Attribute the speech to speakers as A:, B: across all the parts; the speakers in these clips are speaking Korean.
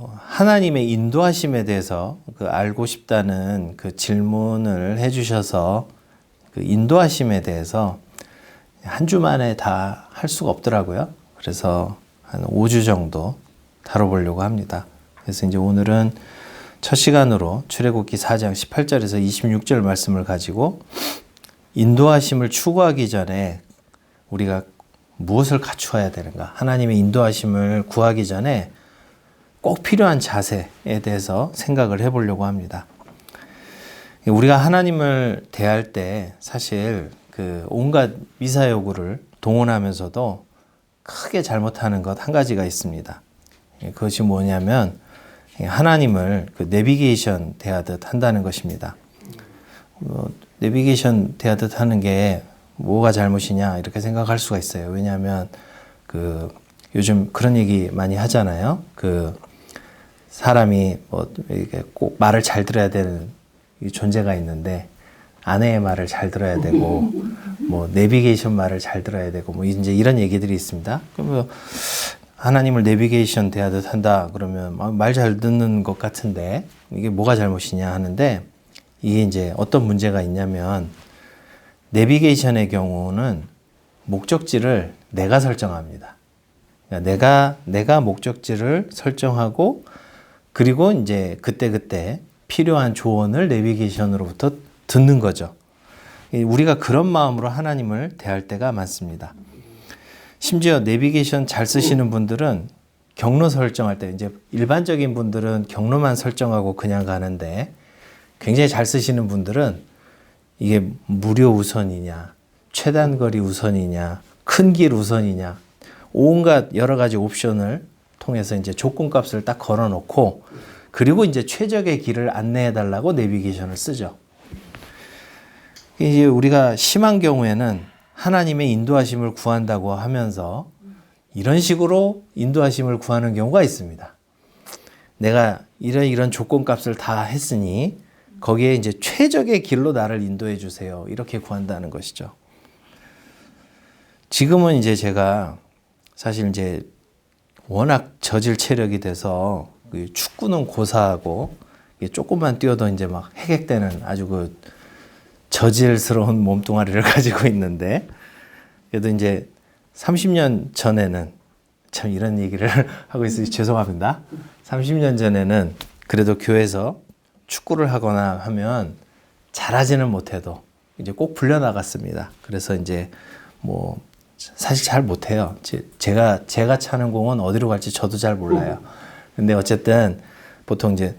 A: 하나님의 인도하심에 대해서 알고 싶다는 그 질문을 해주셔서 그 인도하심에 대해서 한 주 만에 다 할 수가 없더라고요. 그래서 한 5주 정도 다뤄보려고 합니다. 그래서 이제 오늘은 첫 시간으로 출애굽기 4장 18절에서 26절 말씀을 가지고 인도하심을 추구하기 전에 우리가 무엇을 갖추어야 되는가? 하나님의 인도하심을 구하기 전에 꼭 필요한 자세에 대해서 생각을 해보려고 합니다. 우리가 하나님을 대할 때 사실 그 온갖 미사여구를 동원하면서도 크게 잘못하는 것 한 가지가 있습니다. 그것이 뭐냐면 하나님을 그 내비게이션 대하듯 한다는 것입니다. 내비게이션 대하듯 하는 게 뭐가 잘못이냐 이렇게 생각할 수가 있어요. 왜냐하면 그 요즘 그런 얘기 많이 하잖아요. 그 사람이 뭐 이게 꼭 말을 잘 들어야 되는 존재가 있는데 아내의 말을 잘 들어야 되고 뭐 내비게이션 말을 잘 들어야 되고 뭐 이제 이런 얘기들이 있습니다. 그러면 하나님을 내비게이션 대하듯 한다 그러면 말 잘 듣는 것 같은데 이게 뭐가 잘못이냐 하는데 이게 이제 어떤 문제가 있냐면 내비게이션의 경우는 목적지를 내가 설정합니다. 그러니까 내가 목적지를 설정하고 그리고 이제 그때그때 필요한 조언을 내비게이션으로부터 듣는 거죠. 우리가 그런 마음으로 하나님을 대할 때가 많습니다. 심지어 내비게이션 잘 쓰시는 분들은 경로 설정할 때 이제 일반적인 분들은 경로만 설정하고 그냥 가는데 굉장히 잘 쓰시는 분들은 이게 무료 우선이냐, 최단거리 우선이냐, 큰 길 우선이냐, 온갖 여러 가지 옵션을 통해서 이제 조건값을 딱 걸어 놓고 그리고 이제 최적의 길을 안내해 달라고 내비게이션을 쓰죠. 이제 우리가 심한 경우에는 하나님의 인도하심을 구한다고 하면서 이런 식으로 인도하심을 구하는 경우가 있습니다. 내가 이런 조건값을 다 했으니 거기에 이제 최적의 길로 나를 인도해 주세요. 이렇게 구한다는 것이죠. 지금은 이제 제가 사실 이제 워낙 저질 체력이 돼서 축구는 고사하고 조금만 뛰어도 이제 막 해객되는 아주 그 저질스러운 몸뚱아리를 가지고 있는데 그래도 이제 30년 전에는 참 이런 얘기를 하고 있으니 죄송합니다. 30년 전에는 그래도 교회에서 축구를 하거나 하면 잘하지는 못해도 이제 꼭 불려 나갔습니다. 그래서 이제 뭐 사실 잘 못해요. 제가 차는 공은 어디로 갈지 저도 잘 몰라요. 근데 어쨌든 보통 이제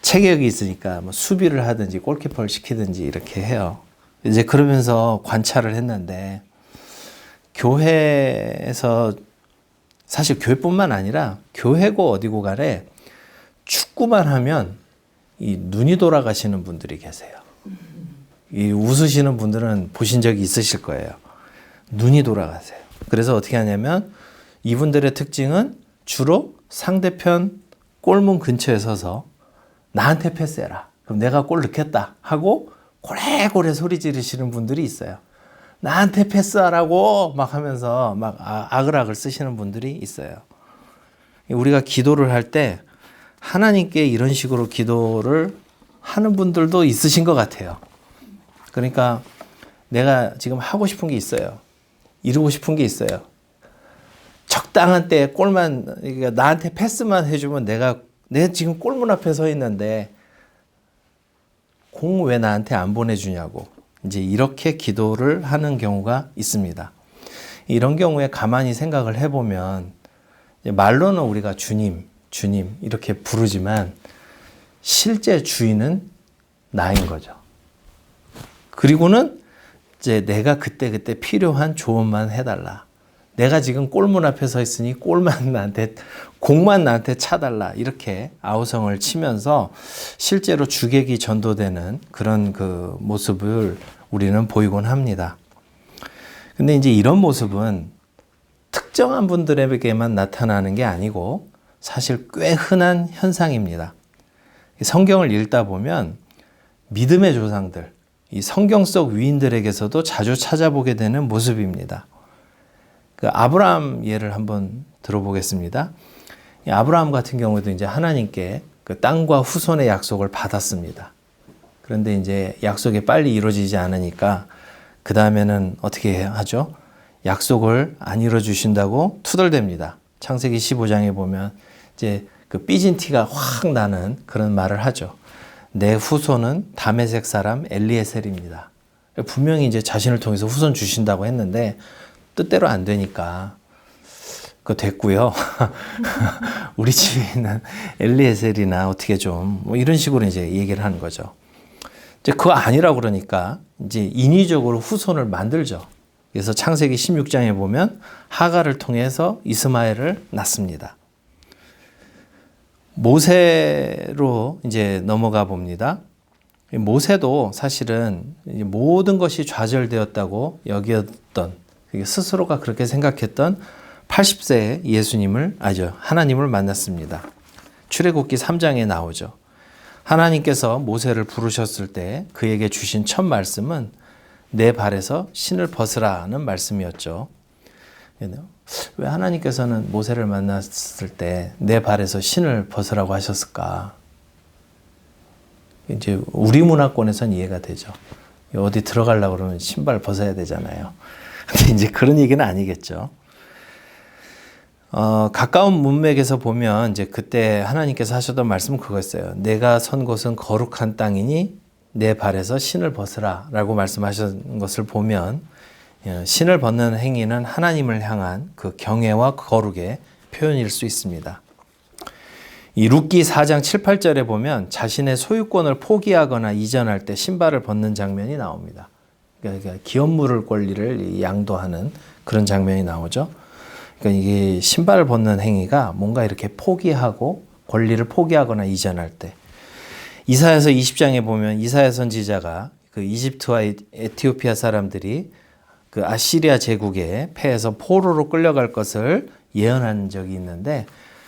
A: 체격이 있으니까 뭐 수비를 하든지 골키퍼를 시키든지 이렇게 해요. 이제 그러면서 관찰을 했는데 교회에서 사실 교회뿐만 아니라 교회고 어디고 간에 축구만 하면 이 눈이 돌아가시는 분들이 계세요. 이 웃으시는 분들은 보신 적이 있으실 거예요. 눈이 돌아가세요. 그래서 어떻게 하냐면 이분들의 특징은 주로 상대편 골문 근처에 서서 나한테 패스해라. 그럼 내가 골 넣겠다 하고 고래고래 소리 지르시는 분들이 있어요. 나한테 패스하라고 막 하면서 막 아글아글 쓰시는 분들이 있어요. 우리가 기도를 할 때 하나님께 이런 식으로 기도를 하는 분들도 있으신 것 같아요. 그러니까 내가 지금 하고 싶은 게 있어요. 이루고 싶은 게 있어요. 적당한 때에 골만, 그러니까 나한테 패스만 해주면 내가 지금 골문 앞에 서 있는데 공 왜 나한테 안 보내주냐고 이제 이렇게 기도를 하는 경우가 있습니다. 이런 경우에 가만히 생각을 해보면 말로는 우리가 주님 이렇게 부르지만 실제 주인은 나인 거죠. 그리고는 이제 내가 그때 필요한 조언만 해달라. 내가 지금 골문 앞에 서 있으니 공만 나한테 차달라. 이렇게 아우성을 치면서 실제로 주객이 전도되는 그런 그 모습을 우리는 보이곤 합니다. 근데 이제 이런 모습은 특정한 분들에게만 나타나는 게 아니고 사실 꽤 흔한 현상입니다. 성경을 읽다 보면 믿음의 조상들, 이 성경 속 위인들에게서도 자주 찾아보게 되는 모습입니다. 그 아브라함 예를 한번 들어보겠습니다. 이 아브라함 같은 경우도 이제 하나님께 그 땅과 후손의 약속을 받았습니다. 그런데 이제 약속이 빨리 이루어지지 않으니까 그 다음에는 어떻게 하죠? 약속을 안 이루어 주신다고 투덜댑니다. 창세기 15장에 보면 이제 그 삐진 티가 확 나는 그런 말을 하죠. 내 후손은 다메섹 사람 엘리에셀입니다. 분명히 이제 자신을 통해서 후손 주신다고 했는데 뜻대로 안 되니까 그거 됐고요. 우리 집에 있는 엘리에셀이나 어떻게 좀 뭐 이런 식으로 이제 얘기를 하는 거죠. 이제 그거 아니라고 그러니까 이제 인위적으로 후손을 만들죠. 그래서 창세기 16장에 보면 하갈을 통해서 이스마엘을 낳습니다. 모세로 이제 넘어가 봅니다. 모세도 사실은 모든 것이 좌절되었다고 여겼던, 스스로가 그렇게 생각했던 80세에 하나님을 만났습니다. 출애굽기 3장에 나오죠. 하나님께서 모세를 부르셨을 때 그에게 주신 첫 말씀은 내 발에서 신을 벗으라는 말씀이었죠. 왜 하나님께서는 모세를 만났을 때 내 발에서 신을 벗으라고 하셨을까? 이제 우리 문화권에선 이해가 되죠. 어디 들어가려고 그러면 신발 벗어야 되잖아요. 근데 이제 그런 얘기는 아니겠죠. 가까운 문맥에서 보면 이제 그때 하나님께서 하셨던 말씀은 그거였어요. 내가 선 곳은 거룩한 땅이니 내 발에서 신을 벗으라 라고 말씀하신 것을 보면 신을 벗는 행위는 하나님을 향한 그 경외와 거룩의 표현일 수 있습니다. 이 룻기 4장 7, 8절에 보면 자신의 소유권을 포기하거나 이전할 때 신발을 벗는 장면이 나옵니다. 그러니까 기업 물을 권리를 양도하는 그런 장면이 나오죠. 그러니까 이게 신발을 벗는 행위가 뭔가 이렇게 포기하고 권리를 포기하거나 이전할 때, 이사야서 20장에 보면 이사야 선지자가 그 이집트와 에티오피아 사람들이 그 아시리아 제국에 패해서 포로로 끌려갈 것을 예언한 적이 있는데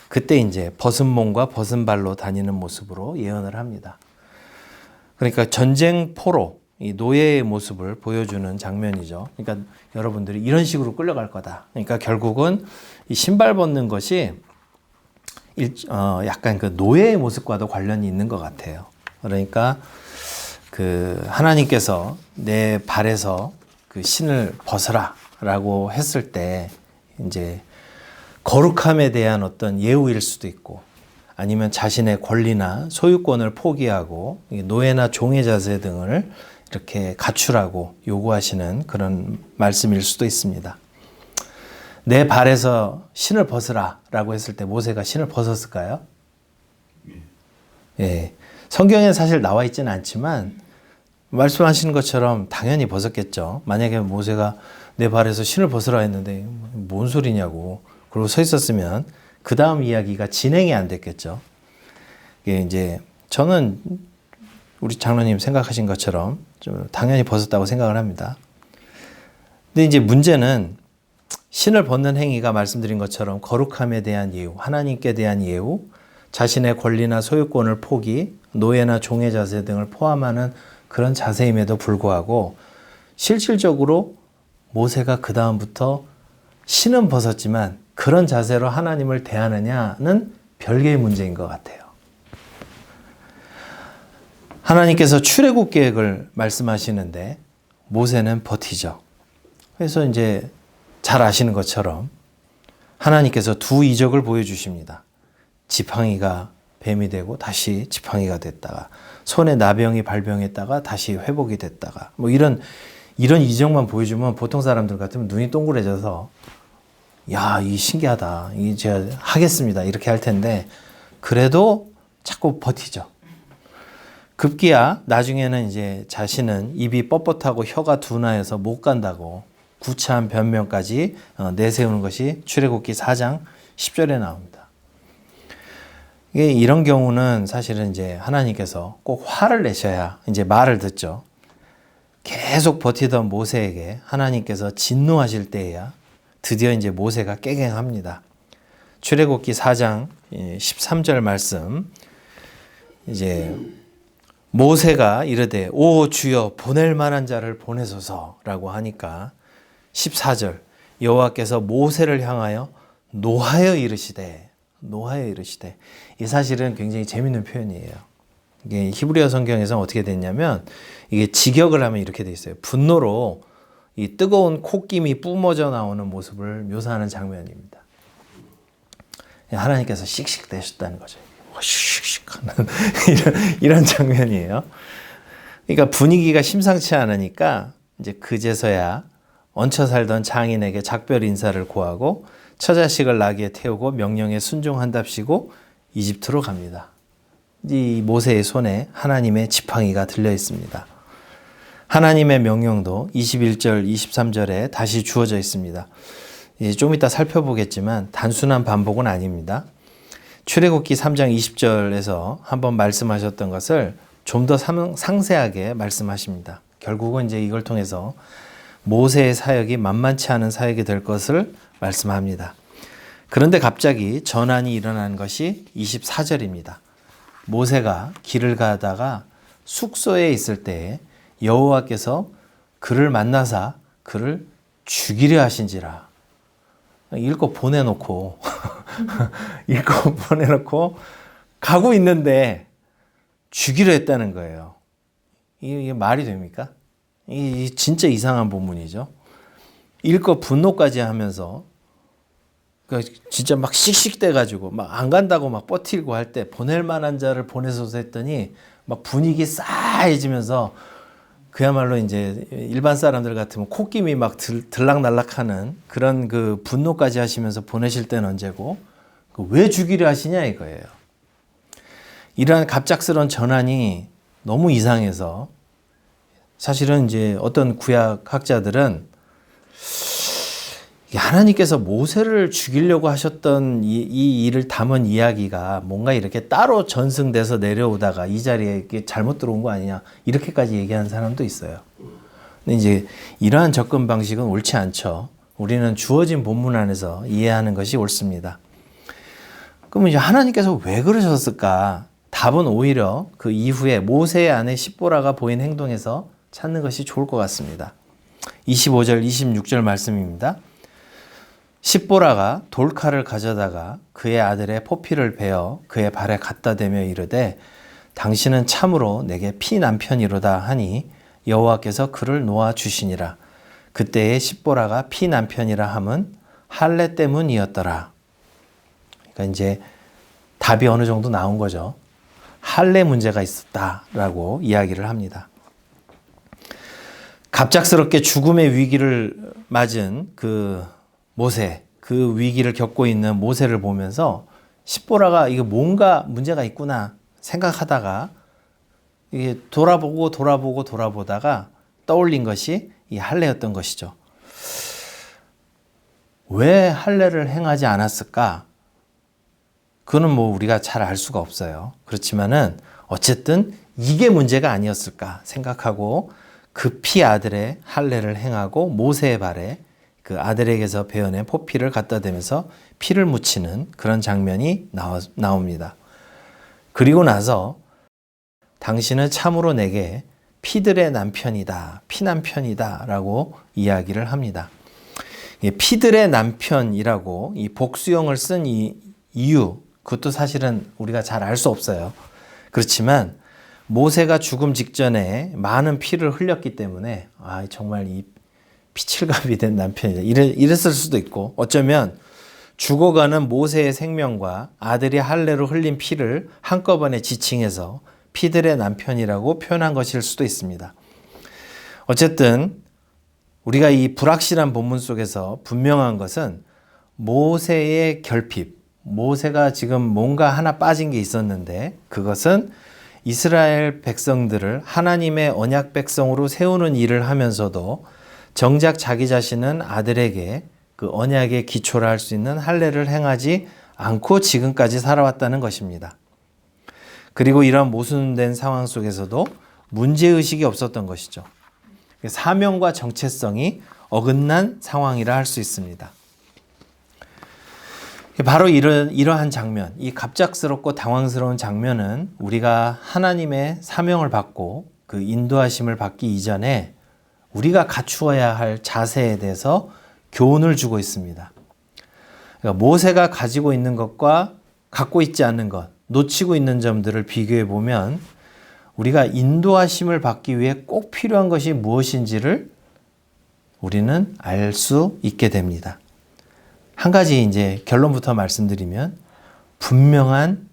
A: 그때 이제 벗은 몸과 벗은 발로 다니는 모습으로 예언을 합니다. 그러니까 전쟁 포로, 이 노예의 모습을 보여주는 장면이죠. 그러니까 여러분들이 이런 식으로 끌려갈 거다. 그러니까 결국은 이 신발 벗는 것이 약간 그 노예의 모습과도 관련이 있는 것 같아요. 그러니까 그 하나님께서 내 발에서 그 신을 벗으라라고 했을 때 이제 거룩함에 대한 어떤 예우일 수도 있고 아니면 자신의 권리나 소유권을 포기하고 노예나 종의 자세 등을 이렇게 갖추라고 요구하시는 그런 말씀일 수도 있습니다. 내 발에서 신을 벗으라 라고 했을 때 모세가 신을 벗었을까요? 예. 성경에 사실 나와 있지는 않지만 말씀하시는 것처럼 당연히 벗었겠죠. 만약에 모세가 내 발에서 신을 벗으라 했는데 뭔 소리냐고 그러고 서 있었으면 그 다음 이야기가 진행이 안 됐겠죠. 이게 이제 저는 우리 장로님 생각하신 것처럼 좀 당연히 벗었다고 생각을 합니다. 근데 이제 문제는 신을 벗는 행위가 말씀드린 것처럼 거룩함에 대한 예우, 하나님께 대한 예우, 자신의 권리나 소유권을 포기, 노예나 종의 자세 등을 포함하는 그런 자세임에도 불구하고 실질적으로 모세가 그 다음부터 신은 벗었지만 그런 자세로 하나님을 대하느냐는 별개의 문제인 것 같아요. 하나님께서 출애굽 계획을 말씀하시는데 모세는 버티죠. 그래서 이제 잘 아시는 것처럼 하나님께서 두 이적을 보여주십니다. 지팡이가 뱀이 되고 다시 지팡이가 됐다가 손에 나병이 발병했다가 다시 회복이 됐다가 뭐 이런 이적만 보여주면 보통 사람들 같으면 눈이 동그래져서 야, 이 신기하다. 이 제가 하겠습니다. 이렇게 할 텐데 그래도 자꾸 버티죠. 급기야 나중에는 이제 자신은 입이 뻣뻣하고 혀가 둔하여서 못 간다고 구차한 변명까지 내세우는 것이 출애굽기 4장 10절에 나옵니다. 이런 경우는 사실은 이제 하나님께서 꼭 화를 내셔야 이제 말을 듣죠. 계속 버티던 모세에게 하나님께서 진노하실 때에야 드디어 이제 모세가 깨갱합니다. 출애굽기 4장 13절 말씀, 이제 모세가 이르되 오 주여 보낼 만한 자를 보내소서라고 하니까 14절 여호와께서 모세를 향하여 노하여 이르시되 노하여 이르시되. 이 사실은 굉장히 재밌는 표현이에요. 이게 히브리어 성경에서 어떻게 됐냐면 이게 직역을 하면 이렇게 돼 있어요. 분노로 이 뜨거운 콧김이 뿜어져 나오는 모습을 묘사하는 장면입니다. 하나님께서 씩씩대셨다는 거죠. 씩씩 하는 이런 장면이에요. 그러니까 분위기가 심상치 않으니까 이제 그제서야 얹혀 살던 장인에게 작별 인사를 고하고 처자식을 나귀에 태우고 명령에 순종한답시고 이집트로 갑니다. 이 모세의 손에 하나님의 지팡이가 들려 있습니다. 하나님의 명령도 21절, 23절에 다시 주어져 있습니다. 이제 좀 이따 살펴보겠지만 단순한 반복은 아닙니다. 출애굽기 3장 20절에서 한번 말씀하셨던 것을 좀 더 상세하게 말씀하십니다. 결국은 이제 이걸 통해서 모세의 사역이 만만치 않은 사역이 될 것을 말씀합니다. 그런데 갑자기 전환이 일어난 것이 24절입니다. 모세가 길을 가다가 숙소에 있을 때 여호와께서 그를 만나사 그를 죽이려 하신지라. 읽고 보내놓고 가고 있는데 죽이려 했다는 거예요. 이게 말이 됩니까? 이 진짜 이상한 본문이죠. 읽고 분노까지 하면서 진짜 막 씩씩대가지고 막 안 간다고 막 버티고 할 때 보낼 만한 자를 보내소서 했더니 막 분위기 싸해지면서 그야말로 이제 일반 사람들 같으면 콧김이 막 들락날락하는 그런 그 분노까지 하시면서 보내실 때는 언제고 왜 죽이려 하시냐 이거예요. 이러한 갑작스러운 전환이 너무 이상해서 사실은 이제 어떤 구약 학자들은 하나님께서 모세를 죽이려고 하셨던 이 일을 담은 이야기가 뭔가 이렇게 따로 전승돼서 내려오다가 이 자리에 잘못 들어온 거 아니냐 이렇게까지 얘기하는 사람도 있어요. 근데 이제 이러한 접근 방식은 옳지 않죠. 우리는 주어진 본문 안에서 이해하는 것이 옳습니다. 그러면 이제 하나님께서 왜 그러셨을까? 답은 오히려 그 이후에 모세의 아내 십보라가 보인 행동에서 찾는 것이 좋을 것 같습니다. 25절, 26절 말씀입니다. 십보라가 돌칼을 가져다가 그의 아들의 포피를 베어 그의 발에 갖다 대며 이르되 당신은 참으로 내게 피남편이로다 하니 여호와께서 그를 놓아 주시니라. 그때의 십보라가 피남편이라 함은 할례 때문이었더라. 그러니까 이제 답이 어느 정도 나온 거죠. 할례 문제가 있었다라고 이야기를 합니다. 갑작스럽게 죽음의 위기를 맞은 그 모세, 그 위기를 겪고 있는 모세를 보면서 십보라가 이게 뭔가 문제가 있구나 생각하다가 이게 돌아보다가 떠올린 것이 이 할례였던 것이죠. 왜 할례를 행하지 않았을까? 그거는 뭐 우리가 잘 알 수가 없어요. 그렇지만은 어쨌든 이게 문제가 아니었을까 생각하고 급히 아들의 할례를 행하고 모세의 발에 그 아들에게서 베어낸 포피를 갖다 대면서 피를 묻히는 그런 장면이 나옵니다. 그리고 나서 당신은 참으로 내게 피들의 남편이다, 피남편이다 라고 이야기를 합니다. 피들의 남편이라고 이 복수형을 쓴 이 이유, 그것도 사실은 우리가 잘 알 수 없어요. 그렇지만 모세가 죽음 직전에 많은 피를 흘렸기 때문에 정말 이 피칠갑이 된 남편이다. 이랬을 수도 있고 어쩌면 죽어가는 모세의 생명과 아들이 할례로 흘린 피를 한꺼번에 지칭해서 피들의 남편이라고 표현한 것일 수도 있습니다. 어쨌든 우리가 이 불확실한 본문 속에서 분명한 것은 모세의 결핍, 모세가 지금 뭔가 하나 빠진 게 있었는데 그것은 이스라엘 백성들을 하나님의 언약 백성으로 세우는 일을 하면서도 정작 자기 자신은 아들에게 그 언약의 기초라 할 수 있는 할례를 행하지 않고 지금까지 살아왔다는 것입니다. 그리고 이런 모순된 상황 속에서도 문제의식이 없었던 것이죠. 사명과 정체성이 어긋난 상황이라 할 수 있습니다. 바로 이러한 장면, 이 갑작스럽고 당황스러운 장면은 우리가 하나님의 사명을 받고 그 인도하심을 받기 이전에 우리가 갖추어야 할 자세에 대해서 교훈을 주고 있습니다. 그러니까 모세가 가지고 있는 것과 갖고 있지 않는 것, 놓치고 있는 점들을 비교해 보면 우리가 인도하심을 받기 위해 꼭 필요한 것이 무엇인지를 우리는 알 수 있게 됩니다. 한 가지 이제 결론부터 말씀드리면 분명한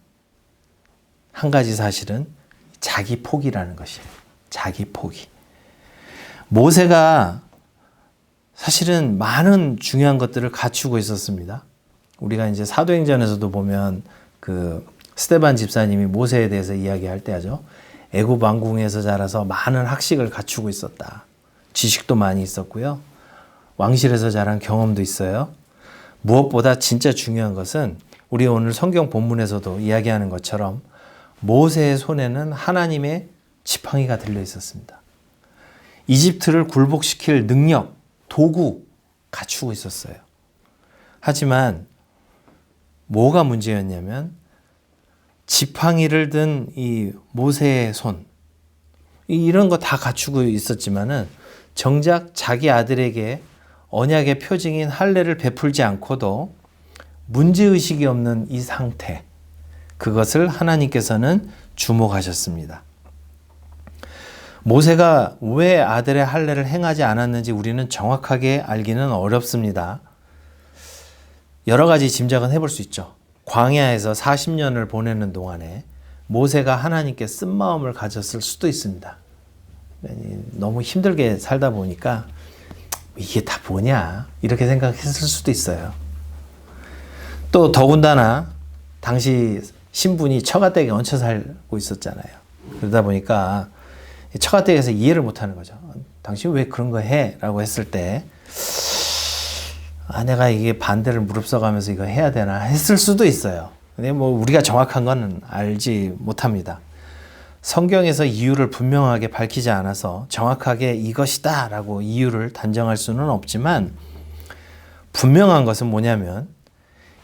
A: 한 가지 사실은 자기 포기라는 것이에요. 자기 포기. 모세가 사실은 많은 중요한 것들을 갖추고 있었습니다. 우리가 이제 사도행전에서도 보면 그 스데반 집사님이 모세에 대해서 이야기할 때 하죠. 애굽 왕궁에서 자라서 많은 학식을 갖추고 있었다. 지식도 많이 있었고요. 왕실에서 자란 경험도 있어요. 무엇보다 진짜 중요한 것은 우리 오늘 성경 본문에서도 이야기하는 것처럼 모세의 손에는 하나님의 지팡이가 들려 있었습니다. 이집트를 굴복시킬 능력, 도구 갖추고 있었어요. 하지만 뭐가 문제였냐면 지팡이를 든 이 모세의 손, 이런 거 다 갖추고 있었지만은 정작 자기 아들에게 언약의 표징인 할례를 베풀지 않고도 문제의식이 없는 이 상태, 그것을 하나님께서는 주목하셨습니다. 모세가 왜 아들의 할례를 행하지 않았는지 우리는 정확하게 알기는 어렵습니다. 여러 가지 짐작은 해볼 수 있죠. 광야에서 40년을 보내는 동안에 모세가 하나님께 쓴마음을 가졌을 수도 있습니다. 너무 힘들게 살다 보니까 이게 다 뭐냐 이렇게 생각했을 수도 있어요. 또 더군다나 당시 신분이 처가댁에 얹혀 살고 있었잖아요. 그러다 보니까 처가댁에서 이해를 못하는 거죠. 당신 왜 그런 거 해? 라고 했을 때 내가 이게 반대를 무릅써가면서 이거 해야 되나 했을 수도 있어요. 근데 뭐 우리가 정확한 건 알지 못합니다. 성경에서 이유를 분명하게 밝히지 않아서 정확하게 이것이다 라고 이유를 단정할 수는 없지만 분명한 것은 뭐냐면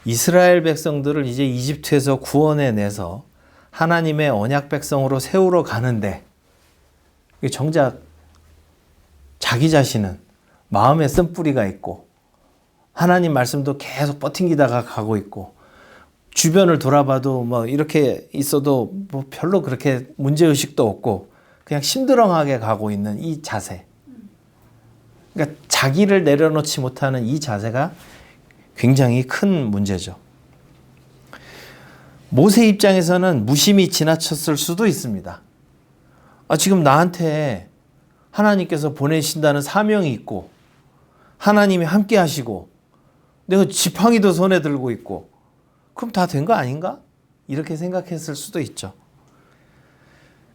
A: 이스라엘 백성들을 이제 이집트에서 구원해내서 하나님의 언약 백성으로 세우러 가는데 정작 자기 자신은 마음에 쓴뿌리가 있고 하나님 말씀도 계속 버팅기다가 가고 있고 주변을 돌아봐도 뭐 이렇게 있어도 뭐 별로 그렇게 문제의식도 없고 그냥 심드렁하게 가고 있는 이 자세. 그러니까 자기를 내려놓지 못하는 이 자세가 굉장히 큰 문제죠. 모세 입장에서는 무심히 지나쳤을 수도 있습니다. 지금 나한테 하나님께서 보내신다는 사명이 있고 하나님이 함께 하시고 내가 지팡이도 손에 들고 있고 그럼 다 된 거 아닌가? 이렇게 생각했을 수도 있죠.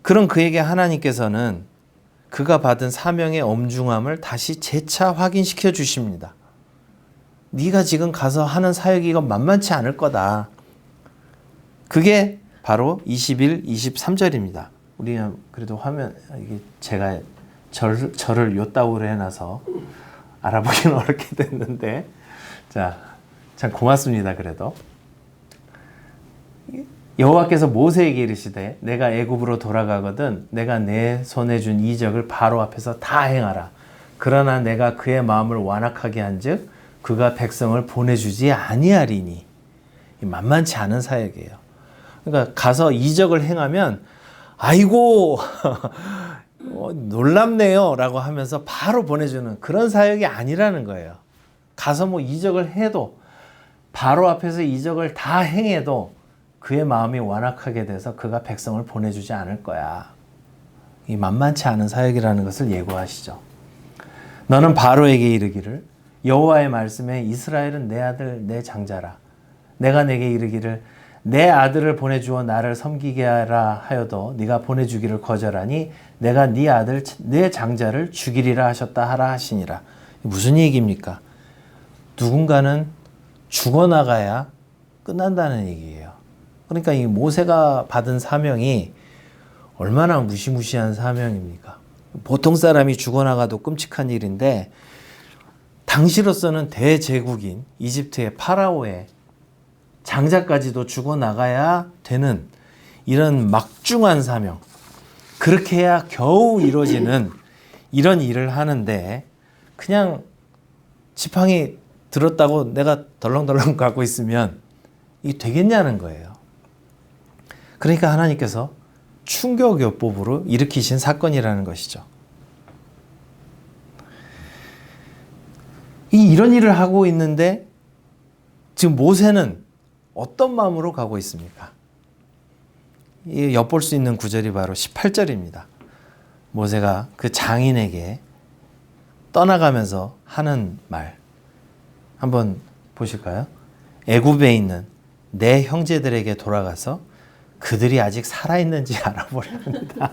A: 그런 그에게 하나님께서는 그가 받은 사명의 엄중함을 다시 재차 확인시켜 주십니다. 네가 지금 가서 하는 사역이 이건 만만치 않을 거다. 그게 바로 21, 23절입니다. 우리 그래도 화면 이게 제가 저를 요따구로 해놔서 알아보기는 어렵게 됐는데 자, 참 고맙습니다. 그래도 여호와께서 모세에게 이르시되 내가 애굽으로 돌아가거든 내가 내 손에 준 이적을 바로 앞에서 다 행하라. 그러나 내가 그의 마음을 완악하게 한즉 그가 백성을 보내주지 아니하리니. 만만치 않은 사역이에요. 그러니까 가서 이적을 행하면 아이고 놀랍네요 라고 하면서 바로 보내주는 그런 사역이 아니라는 거예요. 가서 뭐 이적을 해도 바로 앞에서 이적을 다 행해도 그의 마음이 완악하게 돼서 그가 백성을 보내주지 않을 거야. 이 만만치 않은 사역이라는 것을 예고하시죠. 너는 바로에게 이르기를 여호와의 말씀에 이스라엘은 내 아들 내 장자라. 내가 내게 이르기를 내 아들을 보내주어 나를 섬기게 하라 하여도 네가 보내주기를 거절하니 내가 네 아들 내 장자를 죽이리라 하셨다 하라 하시니라. 무슨 얘기입니까? 누군가는 죽어나가야 끝난다는 얘기예요. 그러니까 이 모세가 받은 사명이 얼마나 무시무시한 사명입니까? 보통 사람이 죽어나가도 끔찍한 일인데 당시로서는 대제국인 이집트의 파라오의 장자까지도 죽어나가야 되는 이런 막중한 사명, 그렇게 해야 겨우 이루어지는 이런 일을 하는데 그냥 지팡이 들었다고 내가 덜렁덜렁 가고 있으면 이게 되겠냐는 거예요. 그러니까 하나님께서 충격요법으로 일으키신 사건이라는 것이죠. 이런 일을 하고 있는데 지금 모세는 어떤 마음으로 가고 있습니까? 엿볼 수 있는 구절이 바로 18절입니다. 모세가 그 장인에게 떠나가면서 하는 말 한번 보실까요? 애굽에 있는 내 형제들에게 돌아가서 그들이 아직 살아있는지 알아보려 합니다.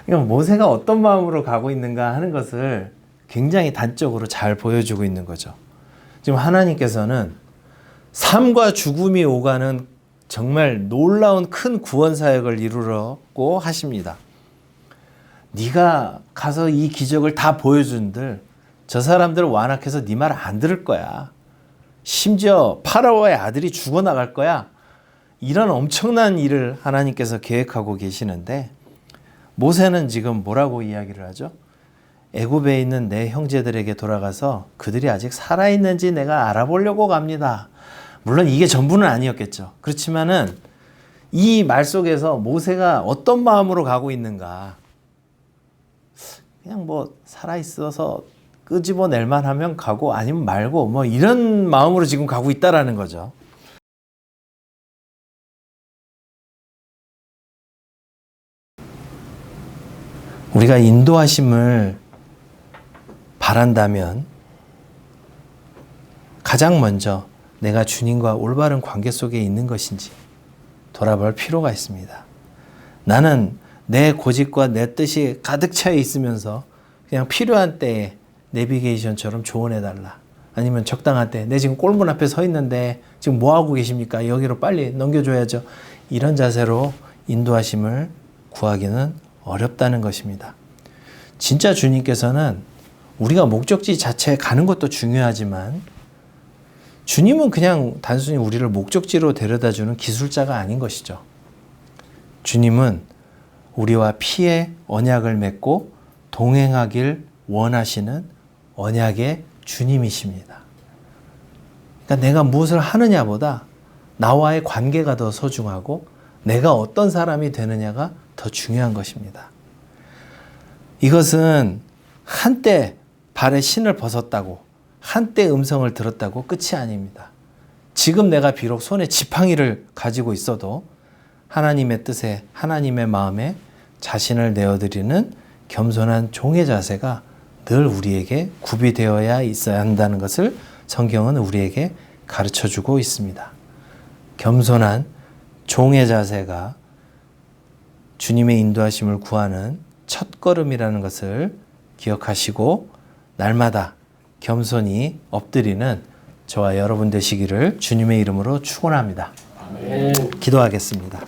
A: 그러니까 모세가 어떤 마음으로 가고 있는가 하는 것을 굉장히 단적으로 잘 보여주고 있는 거죠. 지금 하나님께서는 삶과 죽음이 오가는 정말 놀라운 큰 구원 사역을 이루려고 하십니다. 네가 가서 이 기적을 다 보여준들 저 사람들 완악해서 네 말 안 들을 거야. 심지어 파라오의 아들이 죽어나갈 거야. 이런 엄청난 일을 하나님께서 계획하고 계시는데 모세는 지금 뭐라고 이야기를 하죠? 애굽에 있는 내 형제들에게 돌아가서 그들이 아직 살아있는지 내가 알아보려고 갑니다. 물론 이게 전부는 아니었겠죠. 그렇지만은 이 말 속에서 모세가 어떤 마음으로 가고 있는가. 그냥 뭐 살아있어서 끄집어낼만 하면 가고 아니면 말고 뭐 이런 마음으로 지금 가고 있다라는 거죠. 우리가 인도하심을 바란다면 가장 먼저 내가 주님과 올바른 관계 속에 있는 것인지 돌아볼 필요가 있습니다. 나는 내 고집과 내 뜻이 가득 차여 있으면서 그냥 필요한 때에 내비게이션처럼 조언해달라. 아니면 적당한 때 내 지금 꼴문 앞에 서 있는데 지금 뭐하고 계십니까? 여기로 빨리 넘겨줘야죠. 이런 자세로 인도하심을 구하기는 어렵다는 것입니다. 진짜 주님께서는 우리가 목적지 자체에 가는 것도 중요하지만 주님은 그냥 단순히 우리를 목적지로 데려다주는 기술자가 아닌 것이죠. 주님은 우리와 피의 언약을 맺고 동행하길 원하시는 언약의 주님이십니다. 그러니까 내가 무엇을 하느냐보다 나와의 관계가 더 소중하고 내가 어떤 사람이 되느냐가 더 중요한 것입니다. 이것은 한때 발에 신을 벗었다고 한때 음성을 들었다고 끝이 아닙니다. 지금 내가 비록 손에 지팡이를 가지고 있어도 하나님의 뜻에 하나님의 마음에 자신을 내어드리는 겸손한 종의 자세가 늘 우리에게 구비되어야 있어야 한다는 것을 성경은 우리에게 가르쳐주고 있습니다. 겸손한 종의 자세가 주님의 인도하심을 구하는 첫걸음이라는 것을 기억하시고 날마다 겸손히 엎드리는 저와 여러분 되시기를 주님의 이름으로 축원합니다. 아멘. 기도하겠습니다.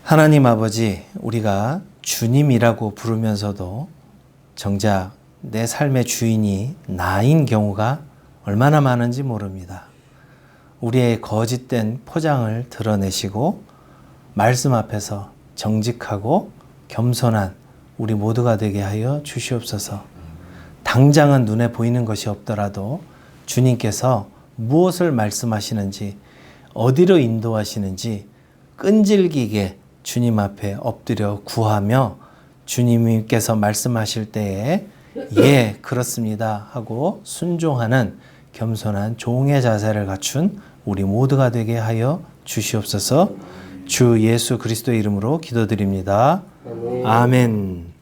A: 하나님 아버지, 우리가 주님이라고 부르면서도 정작 내 삶의 주인이 나인 경우가 얼마나 많은지 모릅니다. 우리의 거짓된 포장을 드러내시고 말씀 앞에서 정직하고 겸손한 우리 모두가 되게 하여 주시옵소서. 당장은 눈에 보이는 것이 없더라도 주님께서 무엇을 말씀하시는지 어디로 인도하시는지 끈질기게 주님 앞에 엎드려 구하며 주님께서 말씀하실 때에 예, 그렇습니다 하고 순종하는 겸손한 종의 자세를 갖춘 우리 모두가 되게 하여 주시옵소서. 주 예수 그리스도의 이름으로 기도드립니다. 아멘.